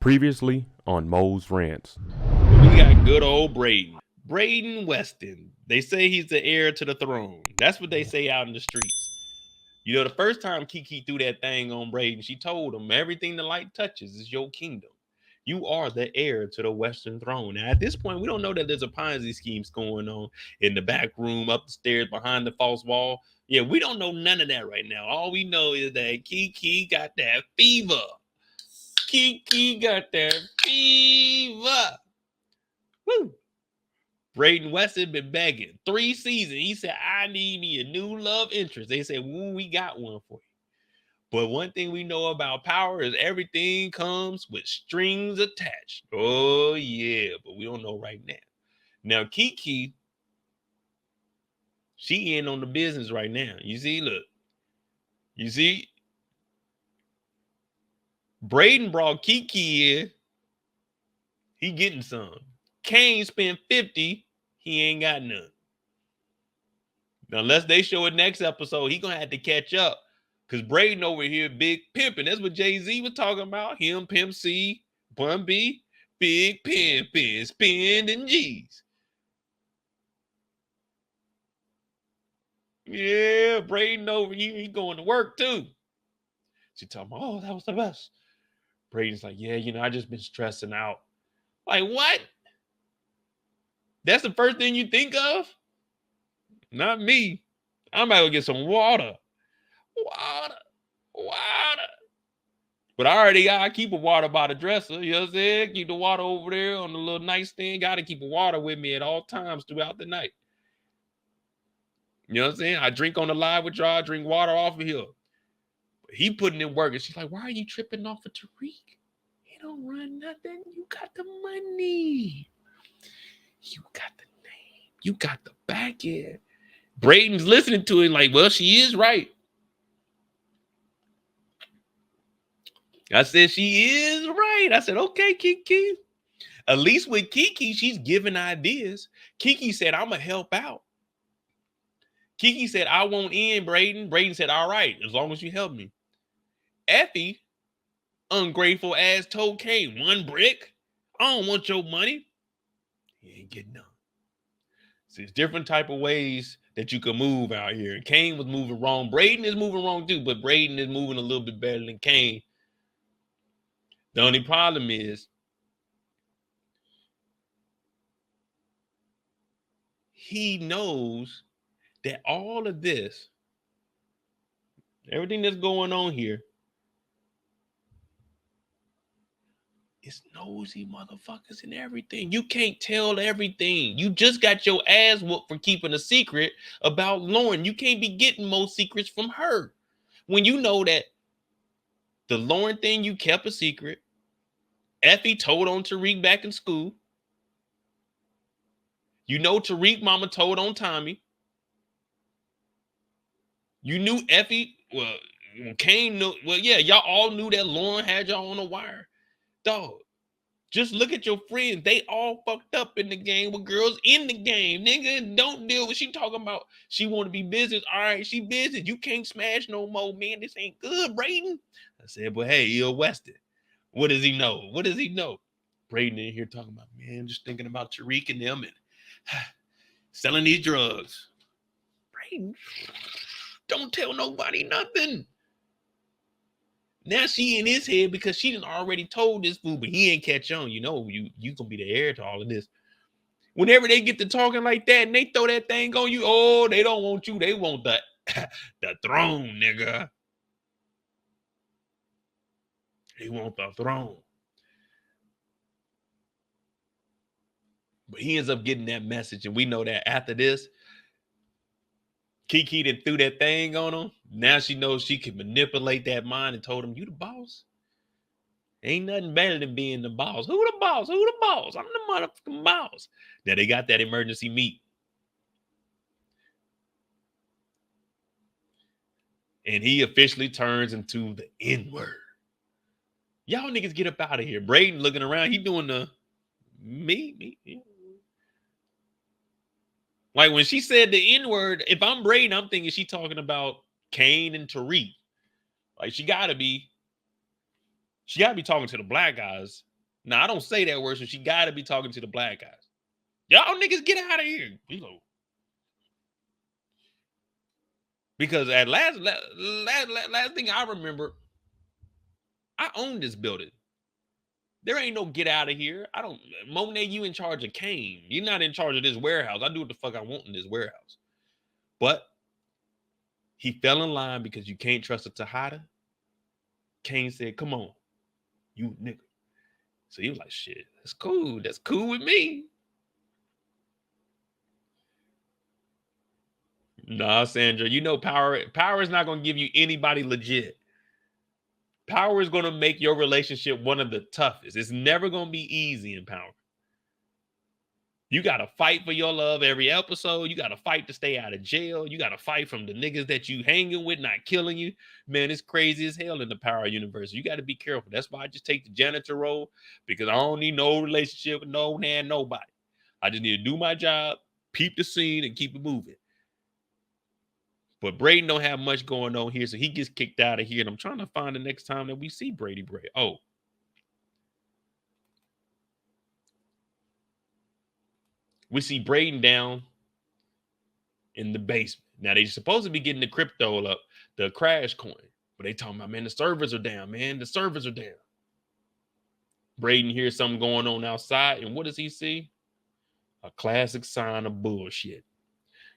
Previously on Mo's Rants. We got good old Brayden. Brayden Weston. They say he's the heir to the throne. That's what they say out in the streets. You know, the first time Kiki threw that thing on Brayden, she told him, everything the light touches is your kingdom. You are the heir to the Western throne. Now, at this point, we don't know that there's a Ponzi scheme going on in the back room, up the stairs, behind the false wall. Yeah, we don't know none of that right now. All we know is that Kiki got that fever. Kiki got that fever. Woo. Brayden Weston been begging 3 seasons. He said, I need me a new love interest. They said, well, we got one for you. But one thing we know about power is everything comes with strings attached. Oh, yeah, but we don't know right now. Now, Kiki, she in on the business right now. You see, look. You see? Brayden brought Kiki in. He getting some. Kane spent 50. He ain't got none. Now, unless they show it next episode, he gonna have to catch up. Because Brayden over here, big pimping. That's what Jay-Z was talking about. Him, Pimp C, Bun B, big pimping, spending G's. Yeah, Brayden over here, he going to work too. She talking about, oh, that was the best. Brayden's like, yeah, I just been stressing out. Like, what? That's the first thing you think of? Not me. I'm about to get some water. Water. But I keep a water by the dresser. You know what I'm saying? Keep the water over there on the little nightstand. Got to keep a water with me at all times throughout the night. You know what I'm saying? I drink on the live with y'all. I drink water off of here. But he putting in work. And she's like, why are you tripping off of Tariq? He don't run nothing. You got the money. You got the name. You got the back end. Brayden's listening to it like, well, she is right. I said, she is right. I said, okay, Kiki. At least with Kiki, she's giving ideas. Kiki said, I'm going to help out. Kiki said, I won't end, Brayden. Brayden said, all right, as long as you help me. Effie, ungrateful ass, told Kane, 1 brick? I don't want your money. He ain't getting none. So there's different type of ways that you can move out here. And Kane was moving wrong. Brayden is moving wrong too, but Brayden is moving a little bit better than Kane. The only problem is he knows that all of this, everything that's going on here, is nosy motherfuckers and everything. You can't tell everything. You just got your ass whooped for keeping a secret about Lauren. You can't be getting more secrets from her. When you know that the Lauren thing, you kept a secret. Effie told on Tariq back in school. You know Tariq mama told on Tommy. You knew Effie, well, Kane knew, well, yeah, y'all all knew that Lauren had y'all on the wire. Dog, just look at your friends. They all fucked up in the game with girls in the game. Nigga, don't deal with, she talking about she want to be business. All right, she business. You can't smash no more, man. This ain't good, Brayden. I said, but hey, you're Weston. What does he know? What does he know? Brayden in here talking about, man, just thinking about Tariq and them and selling these drugs. Brayden, don't tell nobody nothing. Now she in his head because she done already told this fool, but he ain't catch on. You know, you gonna be the heir to all of this. Whenever they get to talking like that and they throw that thing on you, oh, they don't want you. They want the throne, nigga. They want the throne. But he ends up getting that message, and we know that after this, Kiki done threw that thing on him. Now she knows she can manipulate that mind and told him, you the boss. Ain't nothing better than being the boss. Who the boss? Who the boss? I'm the motherfucking boss. Now they got that emergency meet. And he officially turns into the N-word. Y'all niggas get up out of here. Brayden looking around. He doing the me. Like when she said the N-word, if I'm Brayden, I'm thinking she talking about Kane and Tariq. Like she gotta be talking to the black guys Now I don't say that word, so she got to be talking to the black guys. Y'all niggas get out of here. Because at last thing I remember, I own this building. There ain't no get out of here. I don't. Monet, you in charge of Kane. You're not in charge of this warehouse. I do what the fuck I want in this warehouse. But he fell in line because you can't trust a Tejada. Kane said, come on, you nigga. So he was like, shit, that's cool. That's cool with me. Nah, Sandra, you know power is not going to give you anybody legit. Power is going to make your relationship one of the toughest. It's never going to be easy in power. You got to fight for your love every episode. You got to fight to stay out of jail. You got to fight from the niggas that you hanging with not killing you. Man, it's crazy as hell in the power universe. You got to be careful. That's why I just take the janitor role, because I don't need no relationship with nobody. I just need to do my job, peep the scene, and keep it moving. But Brayden don't have much going on here, so he gets kicked out of here. And I'm trying to find the next time that we see Bray. Oh. We see Brayden down in the basement. Now, they're supposed to be getting the crypto up, the crash coin. But they talking about, man, the servers are down, man. The servers are down. Brayden hears something going on outside. And what does he see? A classic sign of bullshit.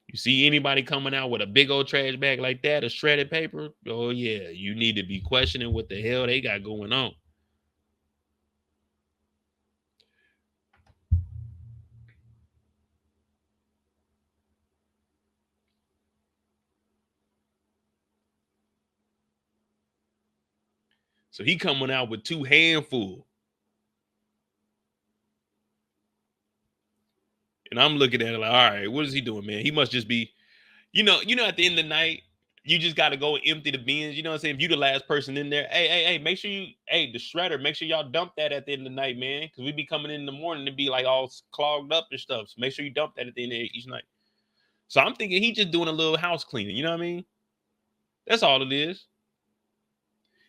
You see anybody coming out with a big old trash bag like that, a shredded paper? Oh, yeah, you need to be questioning what the hell they got going on. So he coming out with 2 handfuls. And I'm looking at it like, all right, what is he doing, man? He must just be, you know, at the end of the night, you just got to go empty the bins. You know what I'm saying? If you the last person in there, hey, make sure the shredder, make sure y'all dump that at the end of the night, man. Because we be coming in the morning to be like all clogged up and stuff. So make sure you dump that at the end of each night. So I'm thinking he just doing a little house cleaning. You know what I mean? That's all it is.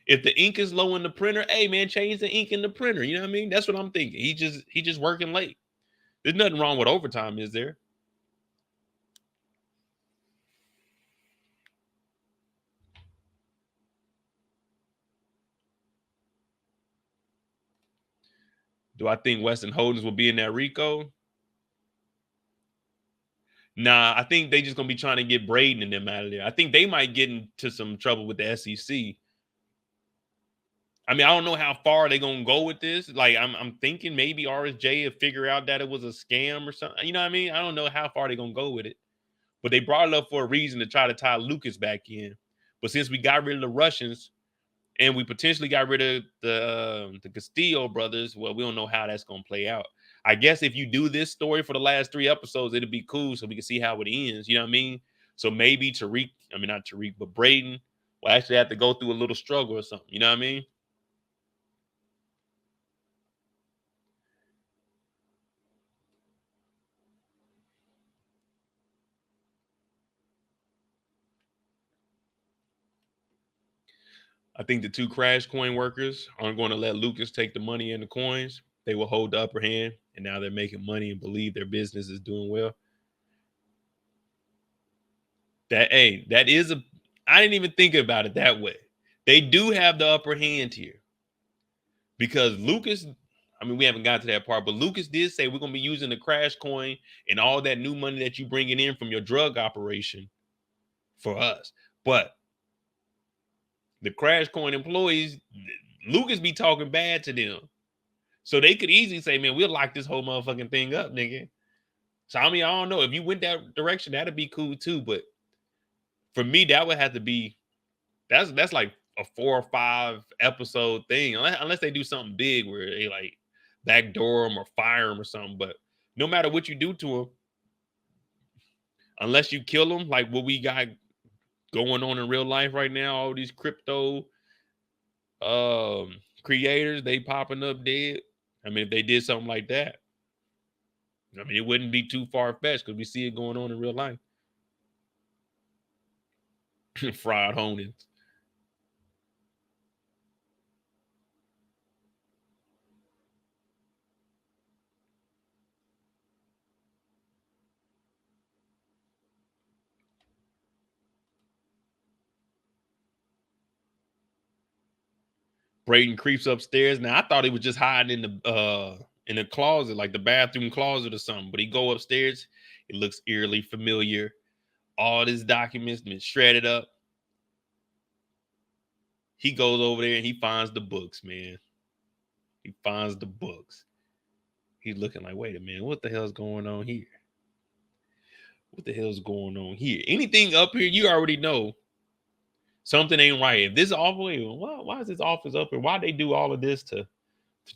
If the ink is low in the printer, hey, man, change the ink in the printer. You know what I mean? That's what I'm thinking. He just working late. There's nothing wrong with overtime, is there? Do I think Weston Holdings will be in that Rico? Nah, I think they just gonna be trying to get Brayden and them out of there. I think they might get into some trouble with the SEC. I mean, I don't know how far they gonna go with this. Like, I'm thinking maybe RSJ will figure out that it was a scam or something. You know what I mean? I don't know how far they gonna go with it. But they brought it up for a reason to try to tie Lucas back in. But since we got rid of the Russians and we potentially got rid of the Castillo brothers, well, we don't know how that's gonna play out. I guess if you do this story for the last 3 episodes, it'll be cool so we can see how it ends. You know what I mean? So maybe not Tariq, but Brayden will actually have to go through a little struggle or something. You know what I mean? I think the 2 crash coin workers aren't going to let Lucas take the money and the coins. They will hold the upper hand, and now they're making money and believe their business is doing well. That is I didn't even think about it that way. They do have the upper hand here because Lucas, I mean, we haven't got to that part, but Lucas did say we're going to be using the crash coin and all that new money that you bringing in from your drug operation for us. But the crash coin employees, Lucas be talking bad to them. So they could easily say, man, we'll lock this whole motherfucking thing up, nigga. So, I mean, I don't know. If you went that direction, that'd be cool too. But for me, that would have to be, that's like a 4 or 5 episode thing. Unless they do something big where they like backdoor them or fire them or something. But no matter what you do to them, unless you kill them, like what we got going on in real life right now, all these crypto creators, they popping up dead. I mean, if they did something like that, I mean, it wouldn't be too far-fetched because we see it going on in real life. Fried honings. Brayden creeps upstairs. Now I thought he was just hiding in the closet, like the bathroom closet or something. But he go upstairs. It looks eerily familiar. All his documents been shredded up. He goes over there and he finds the books, man. He finds the books. He's looking like, wait a minute, what the hell's going on here? What the hell's going on here? Anything up here, you already know something ain't right. If this office, why is this office up here? Why they do all of this to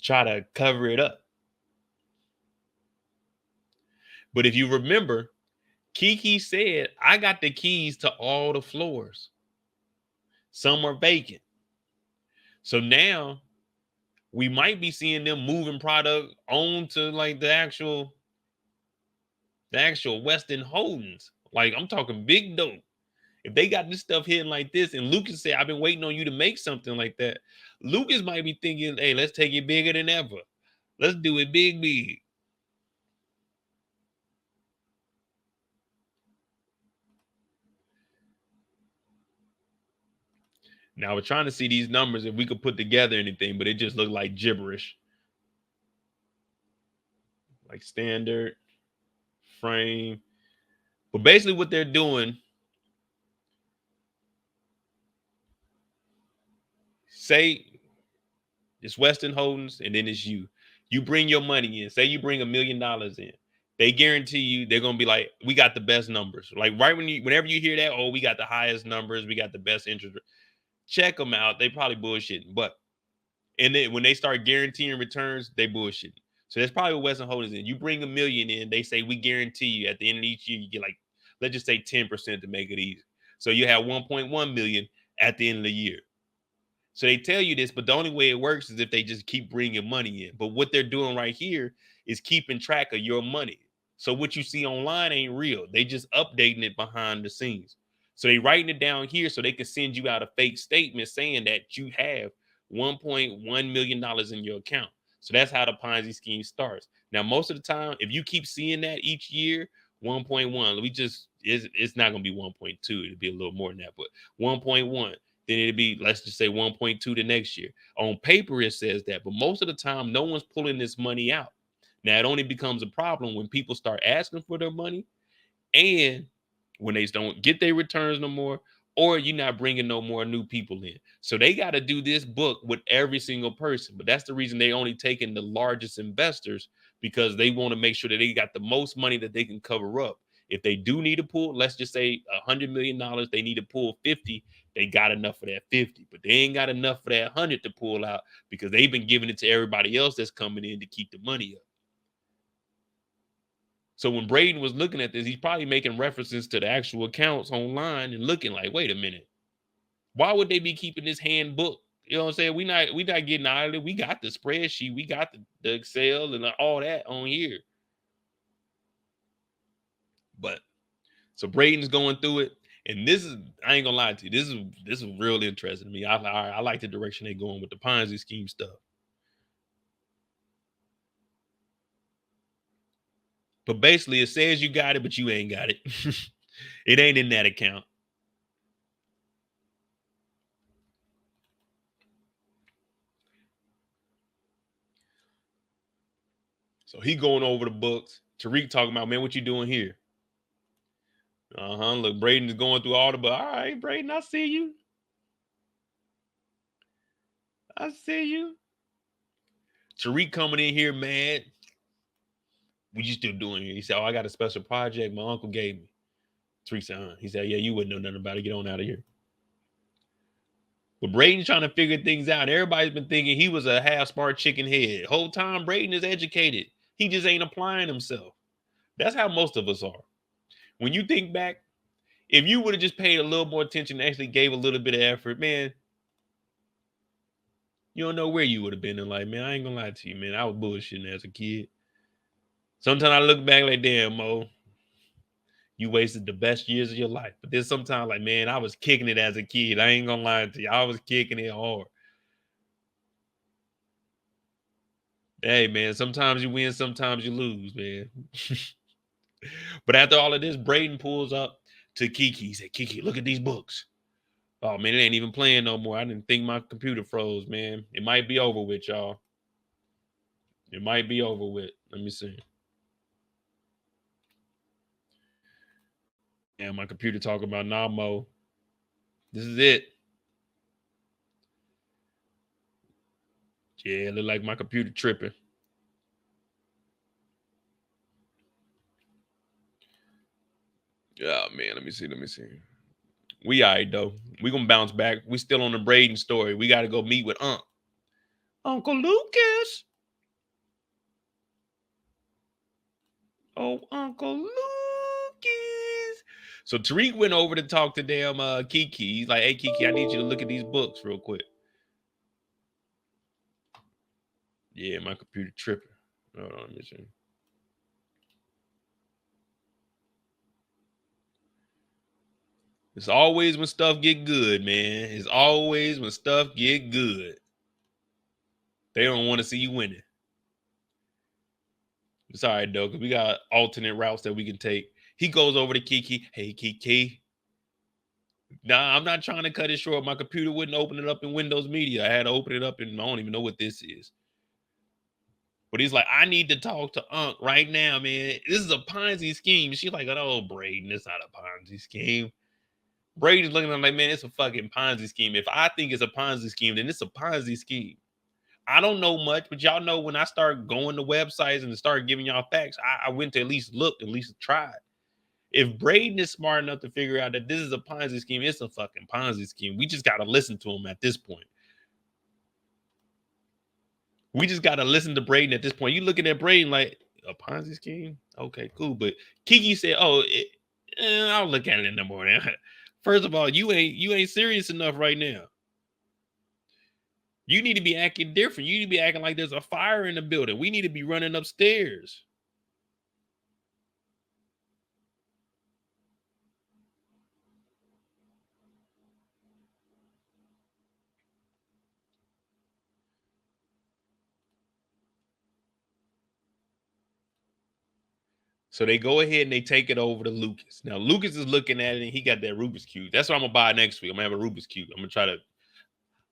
try to cover it up? But if you remember, Kiki said, I got the keys to all the floors. Some are vacant. So now we might be seeing them moving product onto like the actual Weston Holdings. Like I'm talking big dope. If they got this stuff hidden like this, and Lucas said, I've been waiting on you to make something like that. Lucas might be thinking, hey, let's take it bigger than ever. Let's do it big, big. Now we're trying to see these numbers if we could put together anything, but it just looked like gibberish. Like standard, frame. But basically what they're doing, say it's Weston Holdings and then it's you. You bring your money in. Say you bring $1 million in. They guarantee you they're gonna be like, we got the best numbers. Like right whenever you hear that, oh, we got the highest numbers, we got the best interest. Check them out. They probably bullshitting. But and then when they start guaranteeing returns, they bullshit. So that's probably what Weston Holdings in. You bring $1 million in, they say we guarantee you at the end of each year, you get like, let's just say 10% to make it easy. So you have 1.1 million at the end of the year. So they tell you this, but the only way it works is if they just keep bringing money in. But what they're doing right here is keeping track of your money. So what you see online ain't real. They just updating it behind the scenes. So they writing it down here so they can send you out a fake statement saying that you have $1.1 million in your account. So that's how the Ponzi scheme starts. Now, most of the time, if you keep seeing that each year, 1.1, it's not going to be 1.2. It'll be a little more than that, but 1.1. Then it'd be, let's just say 1.2 the next year. On paper, it says that, but most of the time, no one's pulling this money out. Now, it only becomes a problem when people start asking for their money and when they don't get their returns no more, or you're not bringing no more new people in. So they got to do this book with every single person. But that's the reason they only taking the largest investors, because they want to make sure that they got the most money that they can cover up. If they do need to pull, let's just say $100 million, they need to pull 50. They got enough for that 50, but they ain't got enough for that 100 to pull out because they've been giving it to everybody else that's coming in to keep the money up. So when Brayden was looking at this, he's probably making references to the actual accounts online and looking like, wait a minute, why would they be keeping this handbook? You know what I'm saying? We not getting out of it. We got the spreadsheet, we got the Excel and all that on here. But so Brayden's going through it, and this is, I ain't gonna lie to you, this is real interesting to me. I like the direction they're going with the Ponzi scheme stuff. But basically, it says you got it, but you ain't got it. It ain't in that account. So he going over the books. Tariq talking about, man, what you doing here? Look, Brayden is going through all the books. All right, Brayden, I see you. I see you. Tariq coming in here mad. What you still doing here? He said, oh, I got a special project my uncle gave me. Tariq said, He said, yeah, you wouldn't know nothing about it. Get on out of here. But Brayden's trying to figure things out. Everybody's been thinking he was a half-smart chicken head. Whole time, Brayden is educated. He just ain't applying himself. That's how most of us are. When you think back, if you would have just paid a little more attention and actually gave a little bit of effort, man, you don't know where you would have been in life, man. I ain't gonna lie to you, man. I was bullshitting as a kid. Sometimes I look back like, damn, Mo, you wasted the best years of your life. But then sometimes, like, man, I was kicking it as a kid. I ain't gonna lie to you. I was kicking it hard. Hey, man, sometimes you win, sometimes you lose, man. But after all of this, Brayden pulls up to Kiki. He said, Kiki, look at these books. Oh man, it ain't even playing no more. I didn't think my computer froze, man. It might be over with, y'all. It might be over with. Let me see. Yeah, my computer talking about Namo. This is it. Yeah, it look like my computer tripping. Yeah, man. Let me see. We all right though. We gonna bounce back. We still on the Brayden story. We got to go meet with Uncle Lucas. Oh, Uncle Lucas. So Tariq went over to talk to damn Kiki. He's like, "Hey Kiki, I need you to look at these books real quick." Yeah, my computer tripping. Hold on, let me see. It's always when stuff get good, man. It's always when stuff get good. They don't want to see you winning. It's all right though, because we got alternate routes that we can take. He goes over to Kiki. Hey Kiki. Nah, I'm not trying to cut it short. My computer wouldn't open it up in Windows Media. I had to open it up and I don't even know what this is. But he's like, I need to talk to Unc right now, man. This is a Ponzi scheme. She's like, oh, Brayden, it's not a Ponzi scheme. Brayden's looking at him like, man, it's a fucking Ponzi scheme. If I think it's a Ponzi scheme, then it's a Ponzi scheme. I don't know much, but y'all know when I start going to websites and start giving y'all facts, I went to at least look, at least try. If Brayden is smart enough to figure out that this is a Ponzi scheme, it's a fucking Ponzi scheme. We just got to listen to him at this point. We just got to listen to Brayden at this point. You looking at Brayden like a Ponzi scheme? Okay, cool. But Kiki said, "Oh, I'll look at it in the morning." First of all, you ain't serious enough right now. You need to be acting different. You need to be acting like there's a fire in the building. We need to be running upstairs. So they go ahead and they take it over to Lucas. Now Lucas is looking at it and he got that Rubik's Cube. That's what I'm gonna buy next week. I'm gonna have a Rubik's Cube. I'm gonna try to.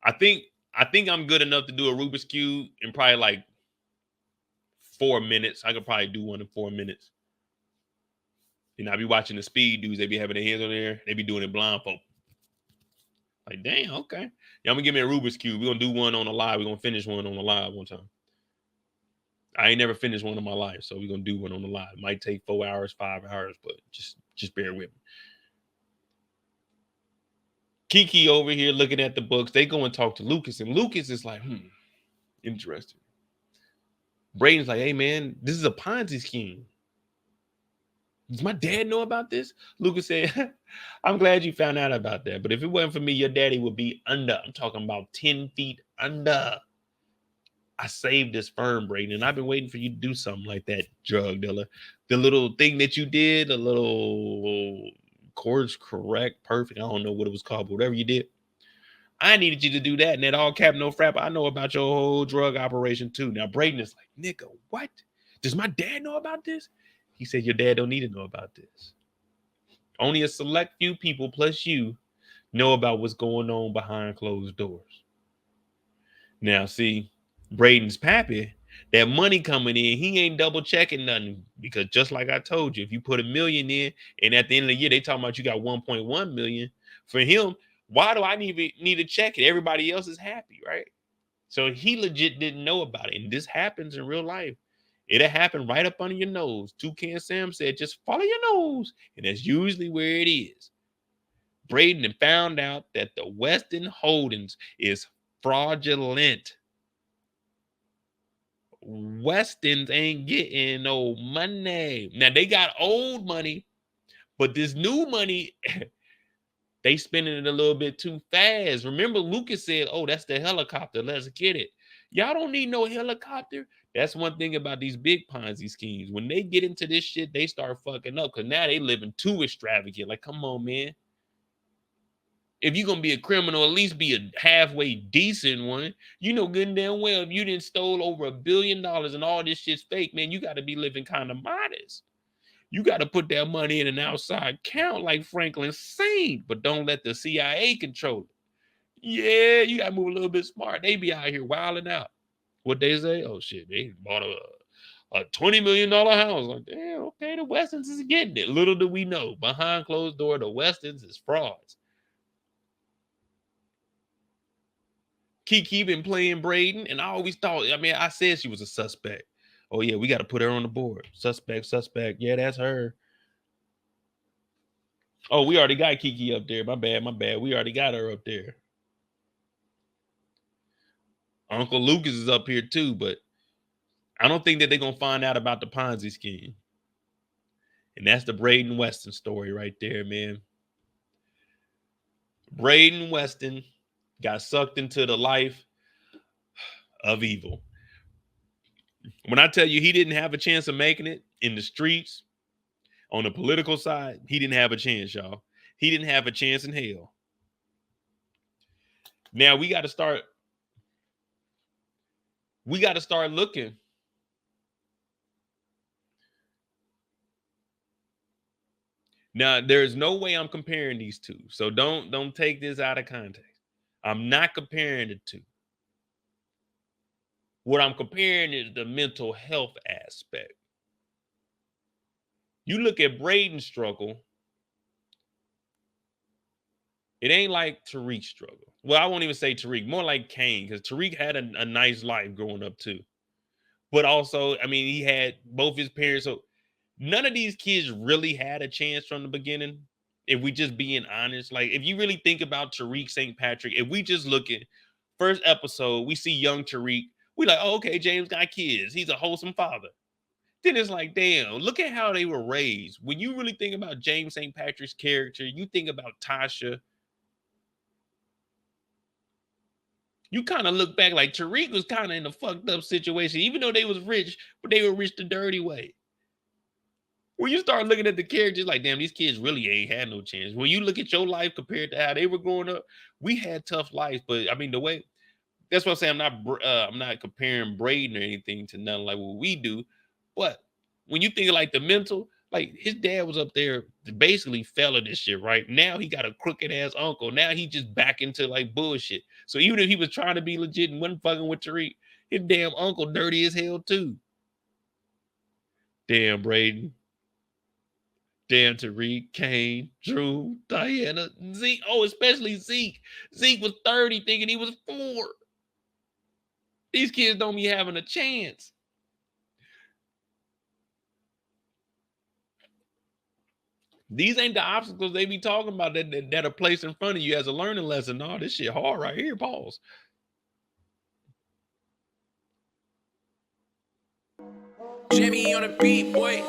I think I'm good enough to do a Rubik's Cube in probably like 4 minutes. I could probably do one in 4 minutes. You know, I be watching the speed dudes. They be having their hands on there. They be doing it blindfold. Like, damn, okay. Yeah, I'm gonna give me a Rubik's Cube. We're gonna do one on the live. We're gonna finish one on the live one time. I ain't never finished one in my life, so we're gonna do one on the live. It might take 4 hours, 5 hours, but just bear with me. Kiki over here looking at the books. They go and talk to Lucas, and Lucas is like, interesting. Brayden's like, hey man, this is a Ponzi scheme. Does my dad know about this? Lucas said, I'm glad you found out about that. But if it wasn't for me, your daddy would be under. I'm talking about 10 feet under. I saved this firm, Brayden, and I've been waiting for you to do something like that, drug dealer. The little thing that you did, a little course correct, perfect. I don't know what it was called, but whatever you did, I needed you to do that. And that all cap, no frap. I know about your whole drug operation too. Now, Brayden is like, nigga, what? Does my dad know about this? He said, your dad don't need to know about this. Only a select few people plus you know about what's going on behind closed doors. Now, see, Brayden's pappy, that money coming in, he ain't double checking nothing because just like I told you, if you put $1 million in and at the end of the year, they talking about you got 1.1 million for him, why do I need to check it? Everybody else is happy, right? So he legit didn't know about it. And this happens in real life. It'll happen right up under your nose. Toucan Sam said, just follow your nose. And that's usually where it is. Brayden found out that the Weston Holdings is fraudulent. Westons ain't getting no money. Now they got old money, but this new money, they spending it a little bit too fast. Remember, Lucas said, oh, that's the helicopter. Let's get it. Y'all don't need no helicopter. That's one thing about these big Ponzi schemes. When they get into this shit, they start fucking up because now they living too extravagant. Like, come on, man. If you're going to be a criminal, at least be a halfway decent one. You know good and damn well if you didn't stole over $1 billion and all this shit's fake, man, you got to be living kind of modest. You got to put that money in an outside account like Franklin Saint, but don't let the CIA control it. Yeah, you got to move a little bit smart. They be out here wilding out. What they say? Oh, shit, they bought a $20 million house. Like, damn, okay, the Westons is getting it. Little do we know, behind closed door, the Westons is frauds. Kiki been playing Brayden, and I always thought, I said she was a suspect. Oh, yeah, we got to put her on the board. Suspect. Yeah, that's her. Oh, we already got Kiki up there. My bad. We already got her up there. Uncle Lucas is up here too, but I don't think that they're going to find out about the Ponzi scheme. And that's the Brayden Weston story right there, man. Brayden Weston got sucked into the life of evil. When I tell you he didn't have a chance of making it in the streets, on the political side, he didn't have a chance, y'all. He didn't have a chance in hell. Now we got to start looking. Now, there's no way I'm comparing these two. So don't take this out of context. I'm not comparing the two. What I'm comparing is the mental health aspect. You look at Brayden's struggle, it ain't like Tariq's struggle. Well, I won't even say Tariq, more like Kane, because Tariq had a nice life growing up too. But also, he had both his parents. So none of these kids really had a chance from the beginning. If we just being honest, like if you really think about Tariq St. Patrick, if we just look at first episode, we see young Tariq. We like, oh, okay, James got kids. He's a wholesome father. Then it's like, damn, look at how they were raised. When you really think about James St. Patrick's character, you think about Tasha. You kind of look back like Tariq was kind of in a fucked up situation, even though they was rich, but they were rich the dirty way. When you start looking at the characters, like, damn, these kids really ain't had no chance. When you look at your life compared to how they were growing up, we had tough lives. But the way, that's what I'm saying. I'm not comparing Brayden or anything to nothing like what we do. But when you think of like the mental, like his dad was up there basically felling this shit, right? Now he got a crooked ass uncle. Now he just back into like bullshit. So even if he was trying to be legit and wasn't fucking with Tariq, his damn uncle dirty as hell too. Damn Brayden. Damn Tariq, Kane, Drew, Diana, Zeke. Oh, especially Zeke. Zeke was 30 thinking he was 4. These kids don't be having a chance. These ain't the obstacles they be talking about that are placed in front of you as a learning lesson. No, this shit hard right here. Pause. Jimmy on the beat, boy.